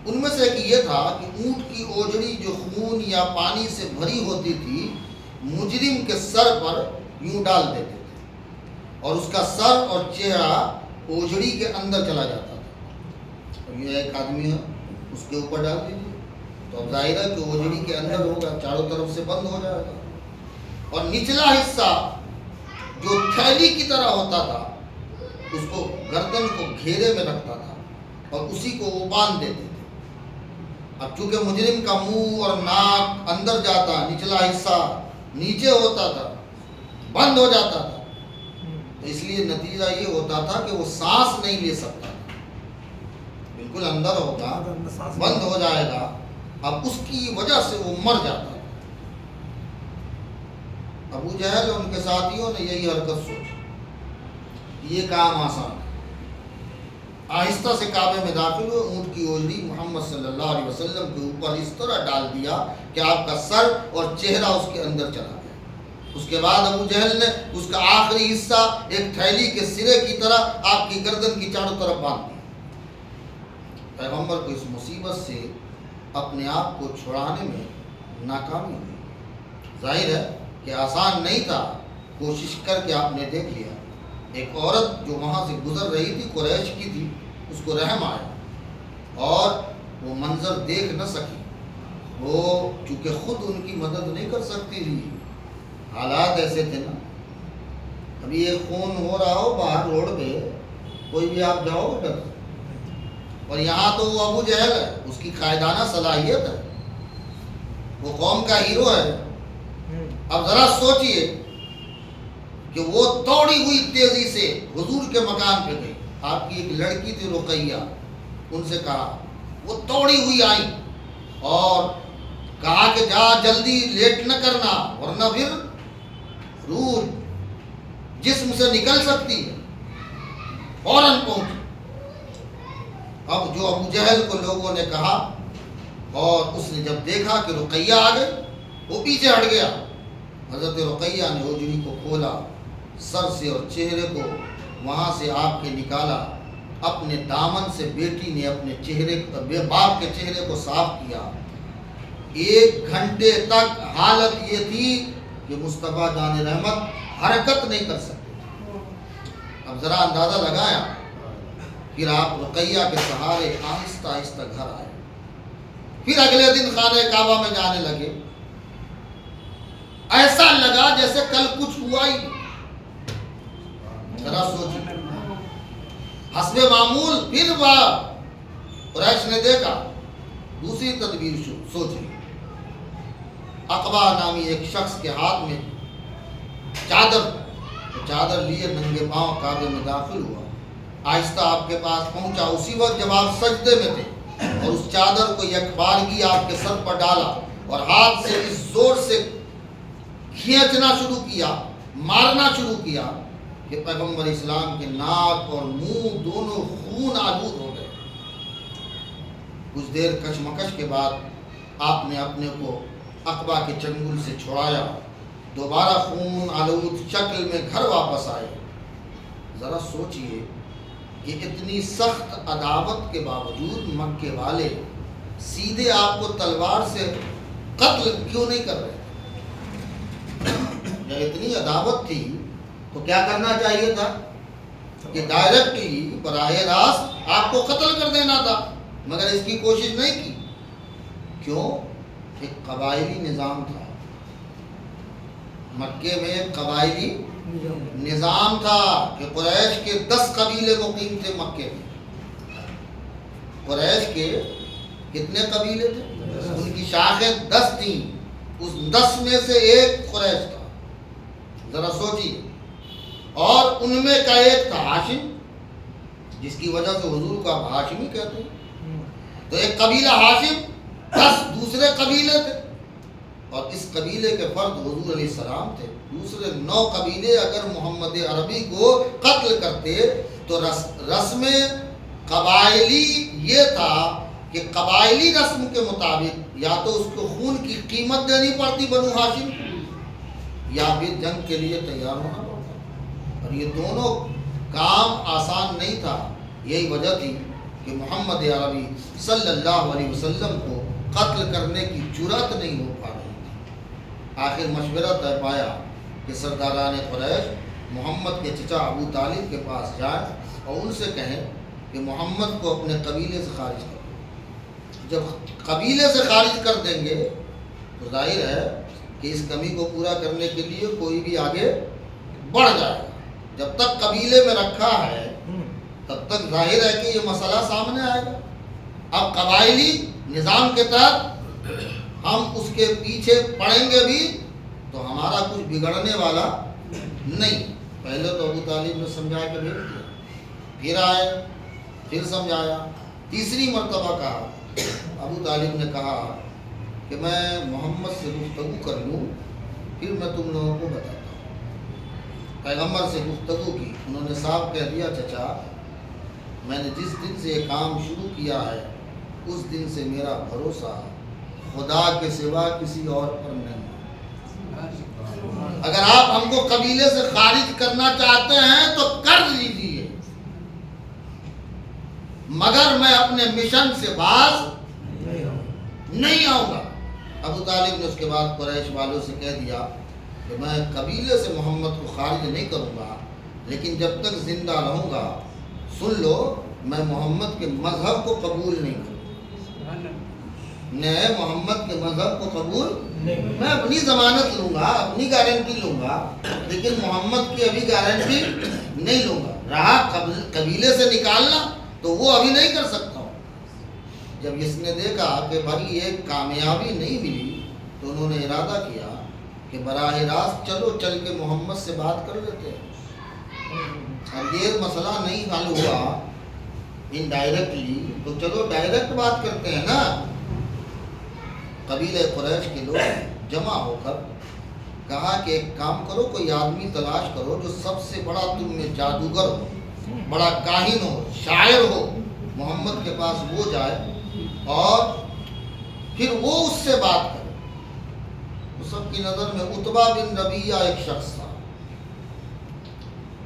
ان میں سے ایک یہ تھا کہ اونٹ کی اوجڑی جو خون یا پانی سے بھری ہوتی تھی مجرم کے سر پر یوں ڈال دیتے تھے اور اس کا سر اور چہرہ اوجڑی کے اندر چلا جاتا تھا. اور یہ ایک آدمی ہے، اس کے اوپر ڈال دیجیے تو اب ظاہر ہے کہ اوجڑی کے اندر ہوگا، چاروں طرف سے بند ہو جائے گا. اور نچلا حصہ جو تھیلی کی طرح ہوتا تھا اس کو گردن کو گھیرے میں رکھتا تھا اور اسی کو وہ باندھ دیتے تھے. اب چونکہ مجرم کا منہ اور ناک اندر جاتا، نچلا حصہ نیچے ہوتا تھا، بند ہو جاتا تھا، تو اس لیے نتیجہ یہ ہوتا تھا کہ وہ سانس نہیں لے سکتا، بالکل اندر ہوگا، بند ہو جائے گا. اب اس کی وجہ سے وہ مر جاتا. ابو جہل اور ان کے ساتھیوں نے یہی حرکت سوچی، یہ کام آسان ہے. آہستہ سے کعبے میں داخل ہوئے، اونٹ کی اوجڑی محمد صلی اللہ علیہ وسلم کے اوپر اس طرح ڈال دیا کہ آپ کا سر اور چہرہ اس کے اندر چلا گیا. اس کے بعد ابو جہل نے اس کا آخری حصہ ایک تھیلی کے سرے کی طرح آپ کی گردن کی چاروں طرف باندھ دیا. پیغمبر کو اس مصیبت سے اپنے آپ کو چھڑانے میں ناکامی ہوئی. ظاہر ہے کہ آسان نہیں تھا. کوشش کر کے آپ نے دیکھ لیا. ایک عورت جو وہاں سے گزر رہی تھی، قریش کی تھی، اس کو رحم آیا اور وہ منظر دیکھ نہ سکی، وہ چونکہ خود ان کی مدد نہیں کر سکتی تھی، حالات ایسے تھے نا. ابھی ایک خون ہو رہا ہو باہر روڈ پہ، کوئی بھی آپ جاؤ گے ڈر، اور یہاں تو وہ ابو جہل ہے، اس کی قائدانہ صلاحیت ہے، وہ قوم کا ہیرو ہے. اب ذرا سوچئے کہ وہ دوڑی ہوئی تیزی سے حضور کے مکان پہ گئی. آپ کی ایک لڑکی تھی رقیہ، ان سے کہا، وہ دوڑی ہوئی آئی اور کہا کہ جا جلدی لیٹ نہ کرنا ورنہ پھر روح جسم سے نکل سکتی ہے. فوراً پہنچی. اب جو ابو جہل کو لوگوں نے کہا اور اس نے جب دیکھا کہ رقیہ آ گئی، وہ پیچھے ہٹ گیا. حضرت رقیہ نے حجری کو کھولا، سر سے اور چہرے کو وہاں سے آپ کے نکالا. اپنے دامن سے بیٹی نے اپنے چہرے باپ کے چہرے کو صاف کیا. 1 گھنٹے تک حالت یہ تھی کہ مصطفیٰ جان رحمت حرکت نہیں کر سکتے. اب ذرا اندازہ لگایا. پھر آپ رقیہ کے سہارے آہستہ آہستہ گھر آئے. پھر اگلے دن خانہ کعبہ میں جانے لگے. ایسا لگا جیسے کل کچھ ہوا ہی. ذرا سوچیں. حسب معمول پھر قریش نے دیکھا، دوسری تدبیر سوچی. عقبہ نامی ایک شخص کے ہاتھ میں چادر لیے ننگے پاؤں کعبے میں داخل ہوا. آہستہ آپ کے پاس پہنچا. اسی وقت جب آپ سجدے میں تھے اور اس چادر کو یکبارگی آپ کے سر پر ڈالا اور ہاتھ سے اس زور سے کھینچنا شروع کیا، مارنا شروع کیا کہ پیغمبر اسلام کے ناک اور منہ دونوں خون آلود ہو گئے. کچھ دیر کشمکش کے بعد آپ نے اپنے کو عقبہ کے چنگل سے چھڑایا. دوبارہ خون آلود شکل میں گھر واپس آئے. ذرا سوچئے کہ اتنی سخت عداوت کے باوجود مکے والے سیدھے آپ کو تلوار سے قتل کیوں نہیں کر رہے؟ جب اتنی عداوت تھی تو کیا کرنا چاہیے تھا کہ ڈائریکٹلی براہ راست آپ کو قتل کر دینا تھا، مگر اس کی کوشش نہیں کی. کیوں؟ ایک قبائلی نظام تھا مکے میں. ایک قبائلی نظام تھا کہ قریش کے 10 قبیلے مقیم تھے مکے میں. قریش کے کتنے قبیلے تھے؟ ان کی شاخیں 10 تھیں. اس 10 میں سے ایک قریش تھا. ذرا سوچیے. اور ان میں کا ایک تھا ہاشم، جس کی وجہ سے حضور کو آپ ہاشمی کہتے ہیں. تو ایک قبیلہ ہاشم، 10 دوسرے قبیلے تھے، اور اس قبیلے کے فرد حضور علیہ السلام تھے. دوسرے 9 قبیلے اگر محمد عربی کو قتل کرتے تو رسم قبائلی یہ تھا کہ قبائلی رسم کے مطابق یا تو اس کو خون کی قیمت دینی پڑتی بنو ہاشم، یا پھر جنگ کے لیے تیار ہونا پڑتا. اور یہ دونوں کام آسان نہیں تھا. یہی وجہ تھی کہ محمد عربی صلی اللہ علیہ وسلم کو قتل کرنے کی جرأت نہیں ہو پا رہی تھی. آخر مشورہ طے پایا کہ سرداران قریش محمد کے چچا ابو طالب کے پاس جائیں اور ان سے کہیں کہ محمد کو اپنے قبیلے سے خارج کر دیں. جب قبیلے سے خارج کر دیں گے تو ظاہر ہے کہ اس کمی کو پورا کرنے کے لیے کوئی بھی آگے بڑھ جائے گا. جب تک قبیلے میں رکھا ہے تب تک ظاہر ہے کہ یہ مسئلہ سامنے آئے گا. اب قبائلی نظام کے تحت ہم اس کے پیچھے پڑیں گے بھی تو ہمارا کچھ بگڑنے والا نہیں. پہلے تو ابو طالب نے سمجھا کے بھیج دیا، پھر آئے، پھر سمجھایا، تیسری مرتبہ کہا. ابو طالب نے کہا کہ میں محمد سے گفتگو کر لوں پھر میں تم لوگوں کو بتاتا ہوں. پیغمبر سے گفتگو کی. انہوں نے صاحب کہہ دیا، چچا میں نے جس دن سے یہ کام شروع کیا ہے اس دن سے میرا بھروسہ خدا کے سوا کسی اور پر نہیں. اگر آپ ہم کو قبیلے سے خارج کرنا چاہتے ہیں تو کر لیجیے، مگر میں اپنے مشن سے باز نہیں آؤں گا. ابو طالب نے اس کے بعد قریش والوں سے کہہ دیا کہ میں قبیلے سے محمد کو خارج نہیں کروں گا، لیکن جب تک زندہ رہوں گا سن لو، میں محمد کے مذہب کو قبول نہیں کروں. میں محمد کے مذہب کو قبول میں اپنی ضمانت لوں گا، اپنی گارنٹی لوں گا، لیکن محمد کی ابھی گارنٹی نہیں لوں گا۔ رہا قبیلے سے نکالنا تو وہ ابھی نہیں کر سکتا ہوں۔ جب اس نے دیکھا کہ بھائی یہ کامیابی نہیں ملی تو انہوں نے ارادہ کیا کہ براہ راست چلو چل کے محمد سے بات کر لیتے ہیں۔ اب یہ مسئلہ نہیں حل ہوا انڈائریکٹلی تو چلو ڈائریکٹ بات کرتے ہیں نا۔ قبیلہ قریش کے لوگ جمع ہو کر کہا کہ ایک کام کرو، کوئی آدمی تلاش کرو جو سب سے بڑا تم میں جادوگر ہو، بڑا کاہن ہو، شاعر ہو، محمد کے پاس وہ جائے اور پھر وہ اس سے بات کرے۔ تو سب کی نظر میں عتبہ بن ربیعہ ایک شخص تھا،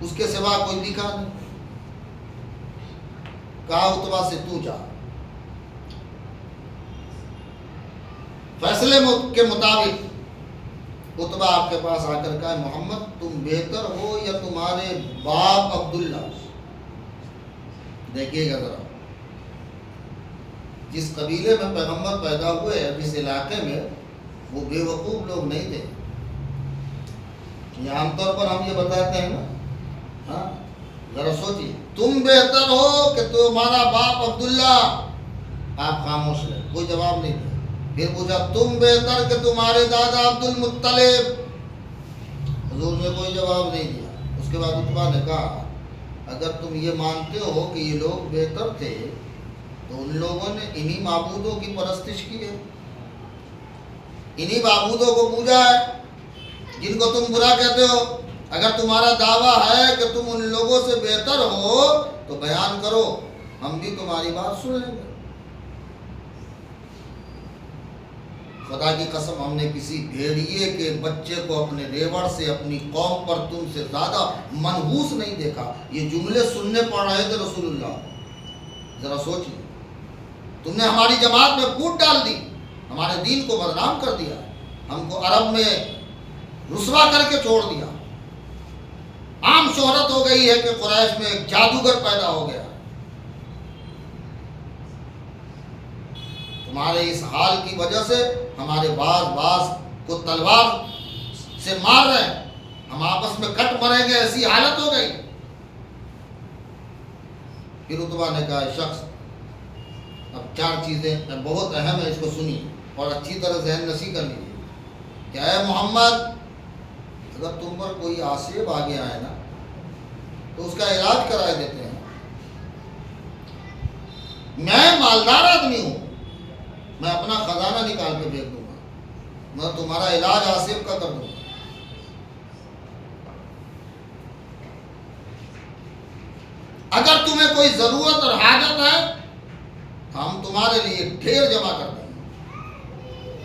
اس کے سوا کوئی دکھا نہیں۔ کہا عتبہ سے تو جا، فیصلے کے مطابق عتبہ آپ کے پاس آ کر کہا محمد تم بہتر ہو یا تمہارے باپ عبداللہ؟ دیکھیے گا ذرا، جس قبیلے میں پیغمبر پیدا ہوئے جس علاقے میں، وہ بے وقوف لوگ نہیں تھے۔ یہ عام طور پر ہم یہ بتاتے ہیں نا، ہاں ذرا سوچیے، تم بہتر ہو کہ تمہارا باپ عبداللہ؟ آپ خاموش رہے، کوئی جواب نہیں دیا۔ پھر پوچھا تم بہتر کہ تمہارے دادا عبد المطلب؟ حضور نے کوئی جواب نہیں دیا۔ اس کے بعد عتبہ نے کہا اگر تم یہ مانتے ہو کہ یہ لوگ بہتر تھے تو ان لوگوں نے انہی معبودوں کی پرستش کی ہے، انہی معبودوں کو پوجا ہے جن کو تم برا کہتے ہو۔ اگر تمہارا دعویٰ ہے کہ تم ان لوگوں سے بہتر ہو تو بیان کرو، ہم بھی تمہاری بات سن لیں گے۔ خدا کی قسم ہم نے کسی بھیڑیے کے بچے کو اپنے ریوڑ سے اپنی قوم پر تم سے زیادہ منحوس نہیں دیکھا۔ یہ جملے سننے پڑ رہے تھے رسول اللہ، ذرا سوچیے، تم نے ہماری جماعت میں پھوٹ ڈال دی، ہمارے دین کو بدنام کر دیا، ہم کو عرب میں رسوا کر کے چھوڑ دیا۔ عام شہرت ہو گئی ہے کہ قریش میں ایک جادوگر پیدا ہو گیا۔ تمہارے اس حال کی وجہ سے ہمارے باز کو تلوار سے مار رہے ہیں، ہم آپس میں کٹ مریں گے، ایسی حالت ہو گئی۔ پھر عتبہ نے کہا شخص، اب چار چیزیں بہت اہم ہیں، اس کو سنیے اور اچھی طرح ذہن نشی کر لیجیے۔ کیا ہے محمد، اگر تم پر کوئی آصیب آ گیا ہے نا تو اس کا علاج کرائے دیتے ہیں۔ میں مالدار آدمی ہوں، میں اپنا خزانہ نکال کے بھیج دوں گا، میں تمہارا علاج آصف کا کر دوں گا۔ اگر تمہیں کوئی ضرورت اور حاجت ہے تو ہم تمہارے لیے ڈھیر جمع کر دیں گے،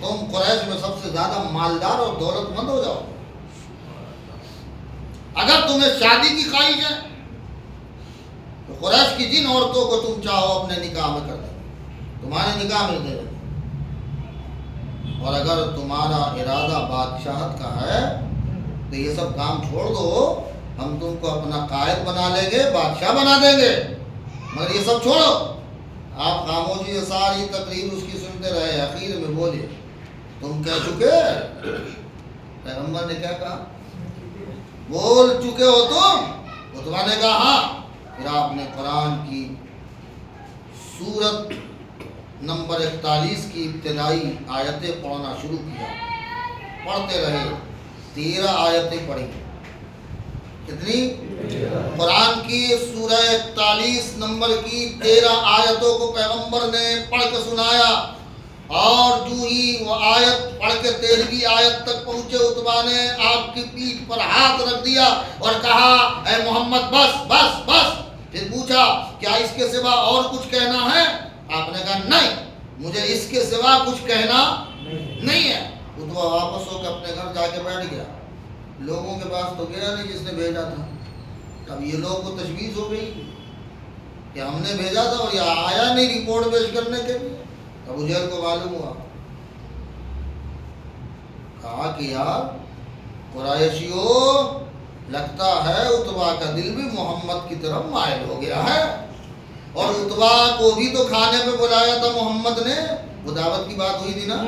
تم قریش میں سب سے زیادہ مالدار اور دولت مند ہو جاؤ گے۔ اگر تمہیں شادی کی خواہش ہے تو قریش کی جن عورتوں کو تم چاہو اپنے نکاح میں کر دیں گے، تمہارے نکاح میں دے دیں گے۔ اور اگر تمہارا ارادہ بادشاہت کا ہے تو یہ سب کام چھوڑ دو، ہم تم کو اپنا قائد بنا لیں گے، بادشاہ بنا دیں گے، مگر یہ سب چھوڑو۔ آپ خاموشی سے ساری تقریر اس کی سنتے رہے، اخیر میں بولے تم کہہ چکے؟ پیغمبر نے کیا کہا؟ بول چکے ہو تم؟ عتبہ نے کہا ہاں۔ پھر آپ نے قرآن کی سورت نمبر 41 کی ابتدائی آیتیں پڑھنا شروع کیا، پڑھتے رہے، 13 آیتیں پڑھی۔ کتنی؟ قرآن کی سورہ 41 نمبر کی 13 آیتوں کو پیغمبر نے پڑھ کے سنایا، اور جو ہی وہ آیت پڑھ کے 13ویں آیت تک پہنچے، عتبہ نے آپ کی پیٹھ پر ہاتھ رکھ دیا اور کہا اے محمد بس بس بس۔ پھر پوچھا کیا اس کے سوا اور کچھ کہنا ہے؟ آپ نے کہا نہیں، مجھے اس کے سوا کچھ کہنا نہیں ہے۔ عتبہ واپس ہو کے اپنے گھر جا کے بیٹھ گیا، لوگوں کے پاس تو گیا نہیں جس نے بھیجا تھا۔ اب یہ لوگوں کو تشویش ہو گئی کہ ہم نے بھیجا تھا اور یہ آیا نہیں رپورٹ پیش کرنے کے لیے۔ ابو جہل کو معلوم ہوا، کہا کہ یار قریشیوں، لگتا ہے عتبہ کا دل بھی محمد کی طرف مائل ہو گیا ہے، اور عتبہ کو بھی تو کھانے پہ بلایا تھا محمد نے، وہ دعوت کی بات ہوئی تھی نا.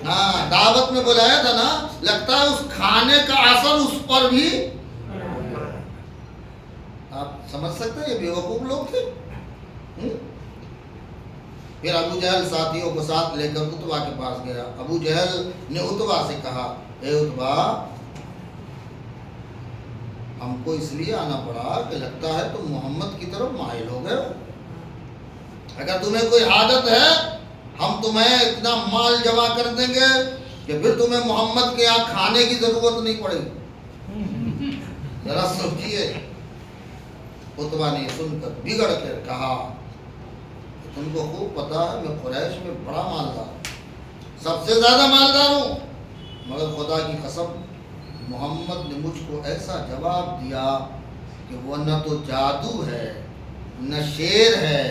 ہاں دعوت میں بلایا تھا نا, لگتا ہے اس کھانے کا اثر اس پر بھی. آپ سمجھ سکتے ہیں یہ بیوقوف لوگ تھے. پھر ابو جہل ساتھیوں کو ساتھ لے کر عتبہ کے پاس گیا. ابو جہل نے عتبہ سے کہا, اے عتبہ ہم کو اس لیے آنا پڑا کہ لگتا ہے تم محمد کی طرف مائل ہو گئے. اگر تمہیں کوئی حاجت ہے ہم تمہیں اتنا مال جمع کر دیں گے کہ پھر تمہیں محمد کے یہاں کھانے کی ضرورت نہیں پڑے گی. ذرا سوچیے. عتبہ نے سن کر بگڑ کر کہا, تم کو خوب پتا ہے میں قریش میں بڑا مالدار ہوں, سب سے زیادہ مالدار ہوں, مگر خدا کی قسم محمد نے مجھ کو ایسا جواب دیا کہ وہ نہ تو جادو ہے, نہ شعر ہے,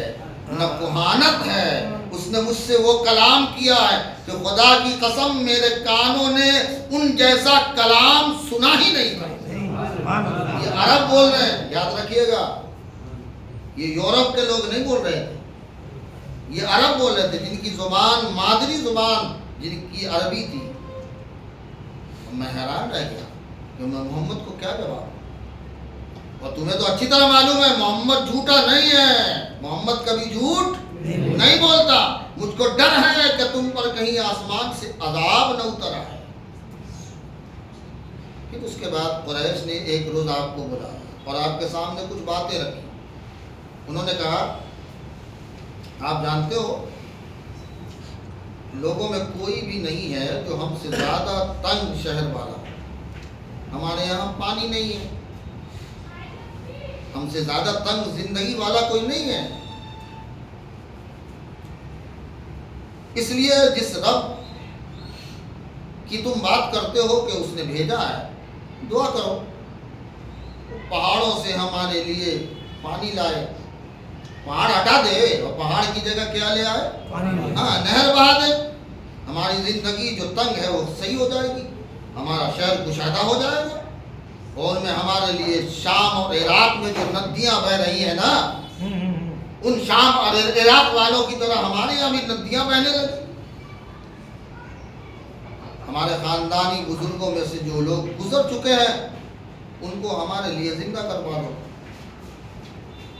نہ کہانت ہے. اس نے مجھ سے وہ کلام کیا ہے کہ خدا کی قسم میرے کانوں نے ان جیسا کلام سنا ہی نہیں تھا. یہ عرب بول رہے ہیں, یاد رکھیے گا, یہ یورپ کے لوگ نہیں بول رہے تھے, یہ عرب بول رہے تھے جن کی زبان مادری زبان جن کی عربی تھی. میں حیران رہ گیا کہ میں محمد کو کیا جواب. اور تمہیں تو اچھی طرح معلوم ہے محمد جھوٹا نہیں ہے, محمد کبھی جھوٹ نہیں بولتا. مجھ کو ڈر ہے کہ تم پر کہیں آسمان سے عذاب نہ اتر آئے. پھر اس کے بعد قریش نے ایک روز آپ کو بلایا اور آپ کے سامنے کچھ باتیں رکھی. انہوں نے کہا, آپ جانتے ہو لوگوں میں کوئی بھی نہیں ہے جو ہم سے زیادہ تنگ شہر والا. ہمارے یہاں پانی نہیں ہے, ہم سے زیادہ تنگ زندگی والا کوئی نہیں ہے. اس لیے جس رب کی تم بات کرتے ہو کہ اس نے بھیجا ہے, دعا کرو پہاڑوں سے ہمارے لیے پانی لائے. پہاڑ ہٹا دے اور پہاڑ کی جگہ کیا لے آئے, ہاں نہر بہا دے. ہماری زندگی جو تنگ ہے وہ صحیح ہو جائے گی, ہمارا شہر کشادہ ہو جائے گا. اور میں ہمارے لیے شام اور عراق میں جو ندیاں بہ رہی ہیں نا, ان شام اور عراق والوں کی طرح ہمارے یہاں بھی ندیاں بہنے لگی. ہمارے خاندانی بزرگوں میں سے جو لوگ گزر چکے ہیں ان کو ہمارے لیے زندہ کروا دو.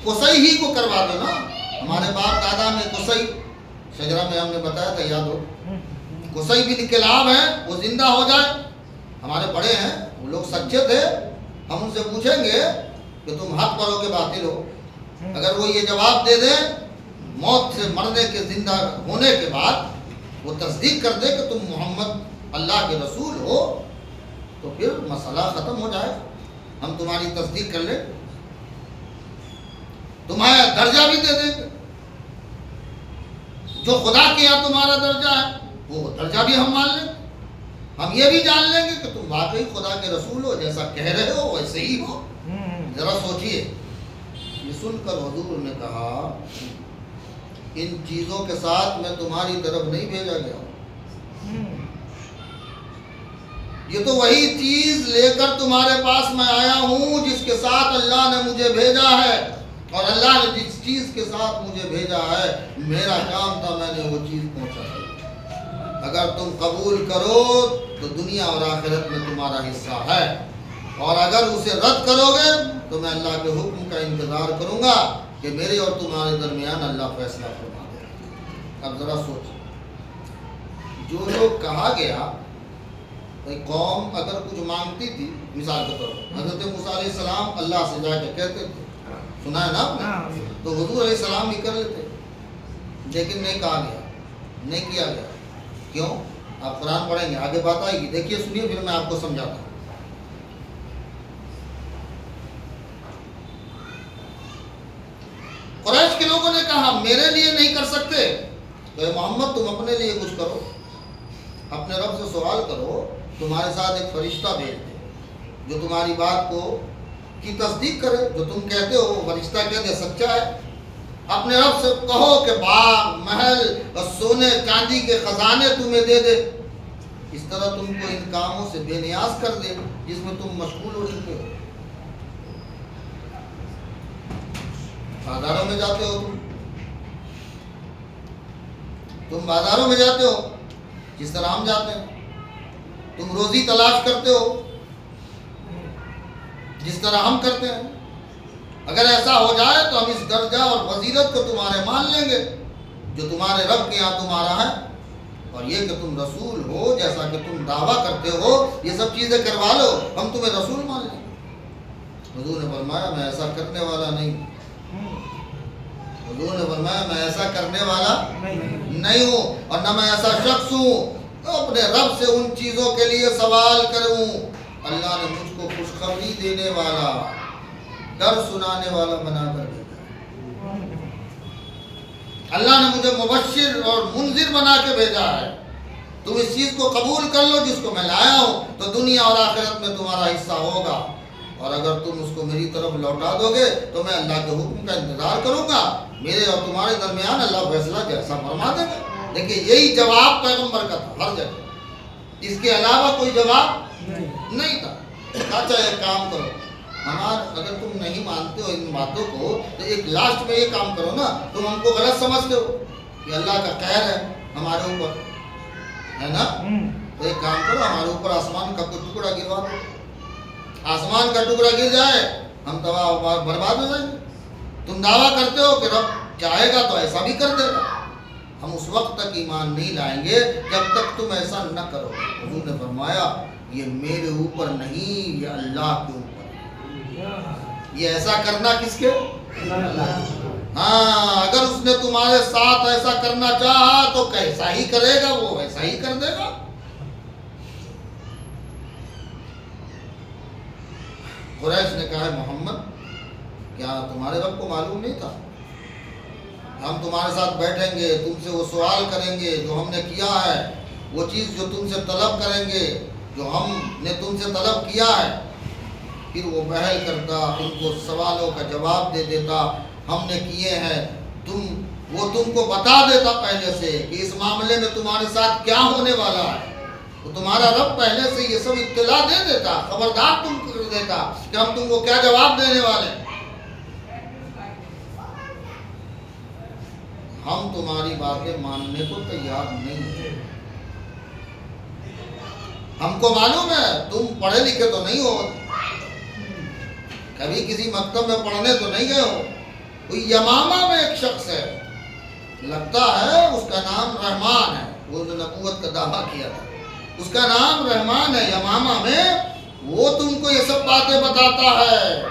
قصی ہی کو کروا دو نا. ہمارے باپ دادا میں قصی شجرہ میں ہم نے بتایا تھا, یاد ہو, قصی بن کلاب ہیں, وہ زندہ ہو جائے. ہمارے بڑے ہیں, وہ لوگ سچے تھے. ہم ان سے پوچھیں گے کہ تم حق پر ہو کہ باطل ہو. اگر وہ یہ جواب دے دیں موت سے مرنے کے زندہ ہونے کے بعد وہ تصدیق کر دے کہ تم محمد اللہ کے رسول ہو, تو پھر مسئلہ ختم ہو جائے. ہم تمہاری تصدیق کر لیں, تمہارا درجہ بھی دے دیں گے. جو خدا کے یہاں تمہارا درجہ ہے وہ درجہ بھی ہم مان لیں. ہم یہ بھی جان لیں گے کہ تم واقعی خدا کے رسول ہو, جیسا کہہ رہے ہو ویسے ہی ہو. ذرا سوچئے. یہ سن کر حضور نے کہا, ان چیزوں کے ساتھ میں تمہاری طرف نہیں بھیجا گیا ہوں. یہ تو وہی چیز لے کر تمہارے پاس میں آیا ہوں جس کے ساتھ اللہ نے مجھے بھیجا ہے. اور اللہ نے جس چیز کے ساتھ مجھے بھیجا ہے میرا کام تھا, میں نے وہ چیز پہنچائی. اگر تم قبول کرو تو دنیا اور آخرت میں تمہارا حصہ ہے, اور اگر اسے رد کرو گے تو میں اللہ کے حکم کا انتظار کروں گا کہ میرے اور تمہارے درمیان اللہ فیصلہ فرما دے. اب ذرا سوچ, جو لوگ کہا گیا قوم اگر کچھ مانگتی تھی, مثال کے طور پر حضرت موسیٰ علیہ السلام اللہ سے جا کے کہتے تھے, سنا ہے نا آپ نے, تو حضور علیہ السلام بھی کر لیتے, لیکن نہیں کہا گیا, نہیں کیا گیا. کیوں؟ آپ قرآن پڑھیں گے, آگے بات آئے گی, دیکھیے سنیے, پھر میں آپ کو سمجھاتا ہوں. قریش کے لوگوں نے کہا میرے لیے نہیں کر سکتے, تو اے محمد تم اپنے لیے کچھ کرو, اپنے رب سے سوال کرو, تمہارے ساتھ ایک فرشتہ بھیج دے جو تمہاری بات کو کی تصدیق کرے. جو تم کہتے ہو فرشتہ کہہ دے سچا ہے. اپنے رب سے کہو کہ باغ محل اور سونے چاندی کے خزانے تمہیں دے دے, اس طرح تم کو ان کاموں سے بے نیاز کر دے جس میں تم مشغول ہو چکے ہو. بازاروں میں جاتے ہو تم, تم بازاروں میں جاتے ہو جس طرح ہم جاتے ہیں، تم روزی تلاش کرتے ہو جس طرح ہم کرتے ہیں۔ اگر ایسا ہو جائے تو ہم اس درجہ اور فضیلت کو تمہارے مان لیں گے جو تمہارے رب کے یہاں تمہارا ہے، اور یہ کہ تم رسول ہو جیسا کہ تم دعویٰ کرتے ہو، یہ سب چیزیں کروا لو، ہم تمہیں رسول مان لیں گے۔ حضور نے فرمایا میں ایسا کرنے والا نہیں ہوں، حضور نے فرمایا میں ایسا کرنے والا نہیں ہوں، اور نہ میں ایسا شخص ہوں تو اپنے رب سے ان چیزوں کے لیے سوال کروں۔ اللہ نے مجھ کو خوشخبری دینے والا، ڈر سنانے والا بنا کر بھیجا ہے، اللہ نے مجھے مبشر اور منذر بنا کے بھیجا ہے۔ تم اس چیز کو قبول کر لو جس کو میں لایا ہوں، تو دنیا اور آخرت میں تمہارا حصہ ہوگا، اور اگر تم اس کو میری طرف لوٹا دو گے تو میں اللہ کے حکم کا انتظار کروں گا، میرے اور تمہارے درمیان اللہ فیصلہ جیسا فرما دے گا۔ دیکھیے یہی جواب پیغمبر کا تھا ہر جگہ، اس کے علاوہ کوئی جواب نہیں تھا۔ اچھا ایک کام کرو، اگر تم نہیں مانتے ہو ان باتوں کو تو ایک لاسٹ میں یہ کام کرو نا، تم ہم کو غلط سمجھتے ہو کہ اللہ کا قہر ہے ہمارے اوپر، ہے نا؟ تو ایک کام کرو، ہمارے اوپر آسمان کا کوئی ٹکڑا گروا دو، آسمان کا ٹکڑا گر جائے ہم تباہ برباد ہو جائیں گے۔ تم دعویٰ کرتے ہو کہ رب چاہے گا تو ایسا بھی کر دے گا، ہم اس وقت تک ایمان نہیں لائیں گے جب تک تم ایسا نہ کرو۔ حضور نے فرمایا یہ میرے اوپر نہیں، یہ اللہ کے اوپر، یہ ایسا کرنا کس کے؟ ہاں، اگر اس نے تمہارے ساتھ ایسا کرنا چاہا تو کیسا ہی کرے گا، وہ ایسا ہی کر دے گا۔ قریش نے کہا محمد کیا تمہارے رب کو معلوم نہیں تھا؟ ہم تمہارے ساتھ بیٹھیں گے، تم سے وہ سوال کریں گے جو ہم نے کیا ہے، وہ چیز جو تم سے طلب کریں گے جو ہم نے تم سے طلب کیا ہے، پھر وہ بہل کرتا، ان کو سوالوں کا جواب دے دیتا ہم نے کیے ہیں، وہ تم کو بتا دیتا پہلے سے کہ اس معاملے میں تمہارے ساتھ کیا ہونے والا ہے، تو تمہارا رب پہلے سے یہ سب اطلاع دے دیتا، خبردار تم کر دیتا کہ ہم تم کو کیا جواب دینے والے ہیں۔ ہم تمہاری باتیں ماننے کو تیار نہیں ہیں، ہم کو معلوم ہے تم پڑھے لکھے تو نہیں ہو، کبھی کسی مکتب میں پڑھنے تو نہیں گئے ہو، کوئی یمامہ میں ایک شخص ہے، لگتا ہے اس کا نام رحمان ہے، وہ جو نبوت کا دعویٰ کیا تھا، اس کا نام رحمان ہے یمامہ میں، وہ تم کو یہ سب باتیں بتاتا ہے۔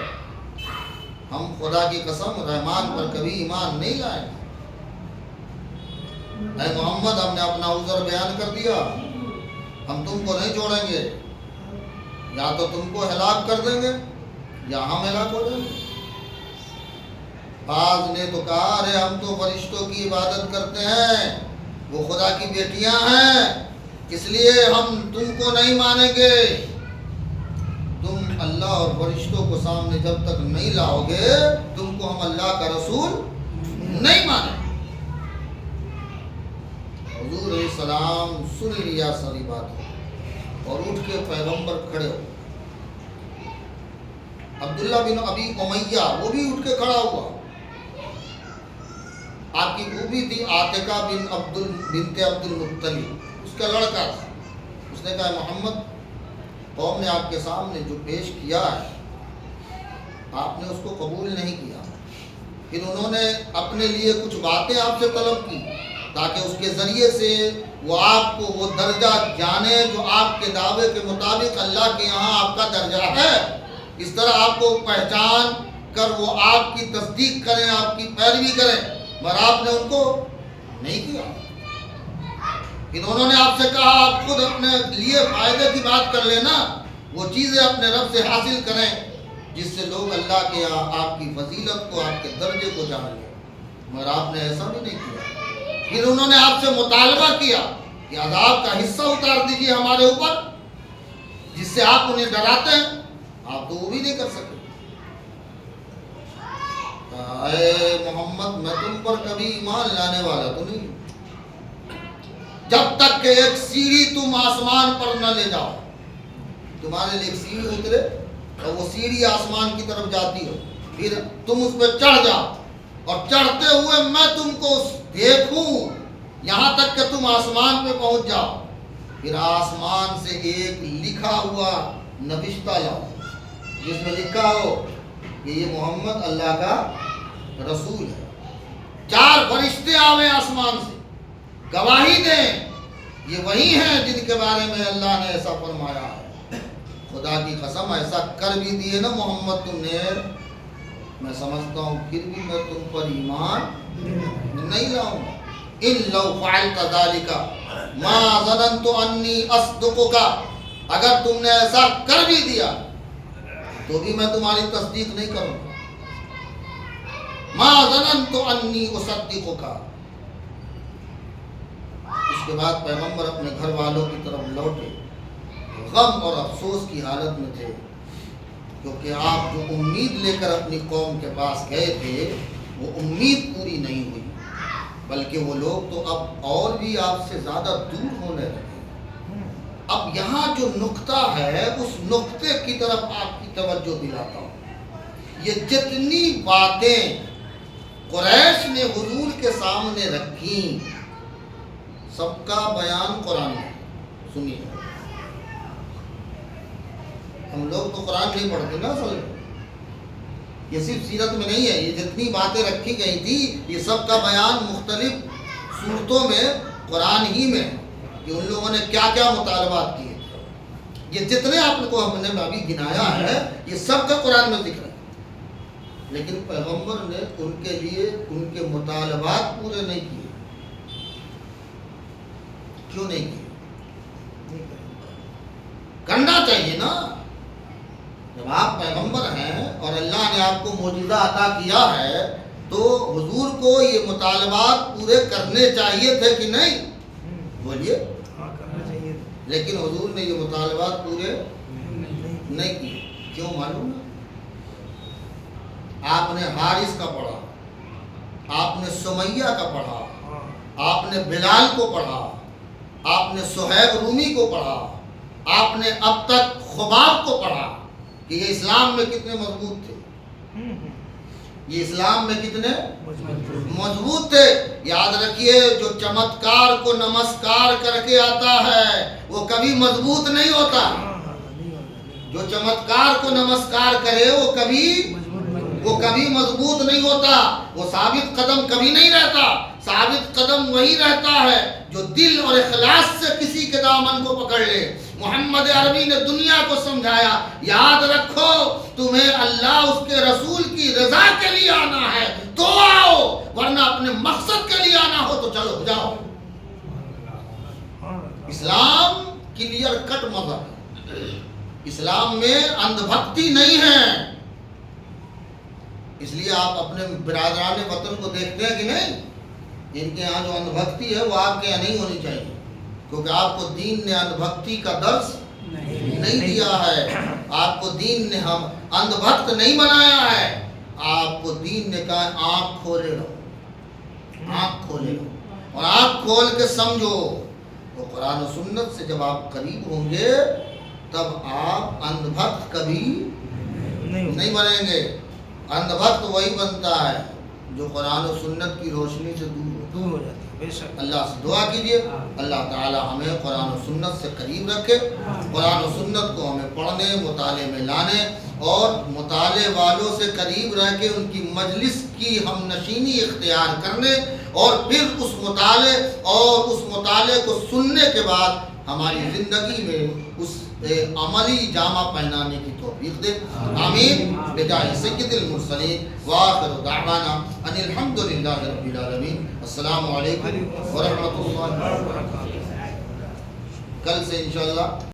ہم خدا کی قسم رحمان پر کبھی ایمان نہیں لائیں، اے محمد ہم نے اپنا عذر بیان کر دیا، ہم تم کو نہیں چھوڑیں گے، یا تو تم کو ہلاک کر دیں گے یا ہم ہلاک ہو جائیں گے۔ بعض نے تو کہا ارے ہم تو فرشتوں کی عبادت کرتے ہیں، وہ خدا کی بیٹیاں ہیں، اس لیے ہم تم کو نہیں مانیں گے۔ تم اللہ اور فرشتوں کو سامنے جب تک نہیں لاؤ گے تم کو ہم اللہ کا رسول نہیں مانیں۔ حضور علیہ السلام سن لیا ساری بات اور اٹھ کے پیغمبر کھڑے ہو، عبداللہ بن ابی امیہ وہ بھی اٹھ کے کھڑا ہوا، آپ کی پھوپھی تھی عاتقہ بنت عبد المطلب، اس کا لڑکا تھا، اس نے کہا محمد قوم نے آپ کے سامنے جو پیش کیا ہے آپ نے اس کو قبول نہیں کیا، پھر انہوں نے اپنے لیے کچھ باتیں آپ سے طلب کی تاکہ اس کے ذریعے سے وہ آپ کو وہ درجہ جانے جو آپ کے دعوے کے مطابق اللہ کے یہاں آپ کا درجہ ہے، اس طرح آپ کو پہچان کر وہ آپ کی تصدیق کریں، آپ کی پیروی کریں، مگر آپ نے ان کو نہیں کیا۔ پھر انہوں نے آپ سے کہا آپ خود اپنے لیے فائدے کی بات کر لینا، وہ چیزیں اپنے رب سے حاصل کریں جس سے لوگ اللہ کے یہاں آپ کی فضیلت کو، آپ کے درجے کو جان لیں، مگر آپ نے ایسا بھی نہیں کیا۔ پھر انہوں نے آپ سے مطالبہ کیا کہ عذاب کا حصہ اتار دیجیے ہمارے اوپر جس سے آپ انہیں ڈراتے ہیں، آپ تو وہ بھی نہیں کر سکے۔ اے محمد میں تم پر کبھی ایمان لانے والا تو نہیں، جب تک کہ ایک سیڑھی تم آسمان پر نہ لے جاؤ، تمہارے لیے ایک سیڑھی اترے اور وہ سیڑھی آسمان کی طرف جاتی ہو، پھر تم اس پہ چڑھ جاؤ اور چڑھتے ہوئے میں تم کو دیکھوں یہاں تک کہ تم آسمان پہ پہنچ جاؤ، پھر آسمان سے ایک لکھا ہوا نوشتہ لاؤ جس میں لکھا ہو کہ یہ محمد اللہ کا رسول ہے۔ 4 فرشتے آویں آسمان سے گواہی دیں یہ وہی ہیں جن کے بارے میں اللہ نے ایسا فرمایا ہے۔ خدا کی قسم ایسا کر بھی دیے نا محمد تم نے، میں سمجھتا ہوں پھر بھی میں تم پر ایمان نہیں لاؤں گا۔ ان لو فعلت ذلك ما ظننت انی اصدقک، اگر تم نے ایسا کر بھی دیا تو بھی میں تمہاری تصدیق نہیں کروں گا۔ ما ظننت انی اصدقک۔ اس کے بعد پیغمبر اپنے گھر والوں کی طرف لوٹے، غم اور افسوس کی حالت میں تھے، کیونکہ آپ جو امید لے کر اپنی قوم کے پاس گئے تھے وہ امید پوری نہیں ہوئی، بلکہ وہ لوگ تو اب اور بھی آپ سے زیادہ دور ہونے لگے۔ اب یہاں جو نقطہ ہے اس نقطے کی طرف آپ کی توجہ دلاتا ہوں۔ یہ جتنی باتیں قریش نے حضور کے سامنے رکھیں سب کا بیان قرآن میں، سنیے۔ ہم لوگ تو قرآن نہیں پڑھتے نا اصل میں، یہ صرف سیرت میں نہیں ہے، یہ جتنی باتیں رکھی گئی تھی یہ سب کا بیان مختلف صورتوں میں قرآن ہی میں کہ ان لوگوں نے کیا کیا مطالبات کیے، یہ جتنے آپ کو ہم نے ابھی گنایا ہے یہ سب کا قرآن میں ذکر ہے، لیکن پیغمبر نے ان کے لیے ان کے مطالبات پورے نہیں کیے۔ کیوں نہیں کیے؟ کرنا چاہیے نا، جب آپ پیغمبر ہیں اور اللہ نے آپ کو معجزہ عطا کیا ہے تو حضور کو یہ مطالبات پورے کرنے چاہیے تھے کہ نہیں؟ بولیے۔ کرنا چاہیے، لیکن حضور نے یہ مطالبات پورے نہیں کیے۔ کیوں معلوم ہے؟ آپ نے حارث کا پڑھا، آپ نے سمیہ کا پڑھا، آپ نے بلال کو پڑھا، آپ نے صہیب رومی کو پڑھا، آپ نے اب تک خباب کو پڑھا کہ یہ اسلام میں کتنے مضبوط تھے، یہ اسلام میں کتنے مضبوط تھے۔ یاد رکھیے جو چمتکار کو نمسکار کر کے آتا ہے وہ کبھی مضبوط نہیں ہوتا، جو چمتکار کو نمسکار کرے وہ کبھی مضبوط نہیں ہوتا، وہ ثابت قدم کبھی نہیں رہتا۔ ثابت قدم وہی رہتا ہے جو دل اور اخلاص سے کسی کے دامن کو پکڑ لے۔ محمد عربی نے دنیا کو سمجھایا، یاد رکھو تمہیں اللہ اس کے رسول کی رضا کے لیے آنا ہے تو آؤ، ورنہ اپنے مقصد کے لیے آنا ہو تو چلو جاؤ۔ اسلام کلیئر کٹ مذہب ہے، اسلام میں اندھ بھکتی نہیں ہے۔ اس لیے آپ اپنے برادران وطن کو دیکھتے ہیں کہ نہیں، ان کے یہاں جو اندھ بھکتی ہے وہ آپ کے یہاں نہیں ہونی چاہیے، کیونکہ آپ کو دین نے اندھ بھکتی کا درس نہیں دیا ہے، آپ کو دین نے ہم اندھ بھکت نہیں بنایا ہے، آپ کو دین نے کہا آنکھ کھولے رہو، آنکھ کھولے رہو اور آنکھ کھول کے سمجھو۔ تو قرآن و سنت سے جب آپ قریب ہوں گے تب آپ اندھ بھکت کبھی نہیں بنیں گے۔ اندھ بھکت وہی بنتا ہے جو قرآن و سنت کی روشنی سے دور ہو جاتا ہے۔ بے شک اللہ سے دعا کیجئے اللہ تعالی ہمیں قرآن و سنت سے قریب رکھے، قرآن و سنت کو ہمیں پڑھنے مطالعے میں لانے اور مطالعے والوں سے قریب رہ کے ان کی مجلس کی ہم نشینی اختیار کرنے اور پھر اس مطالعے کو سننے کے بعد ہماری زندگی میں اس عملی جامہ پہنانے کی توفیق دے۔ آمین بجاہ سید المرسلین وآخر دعوانا ان الحمدللہ رب العالمین۔ السلام علیکم ورحمۃ اللہ وبرکاتہ۔ کل سے انشاءاللہ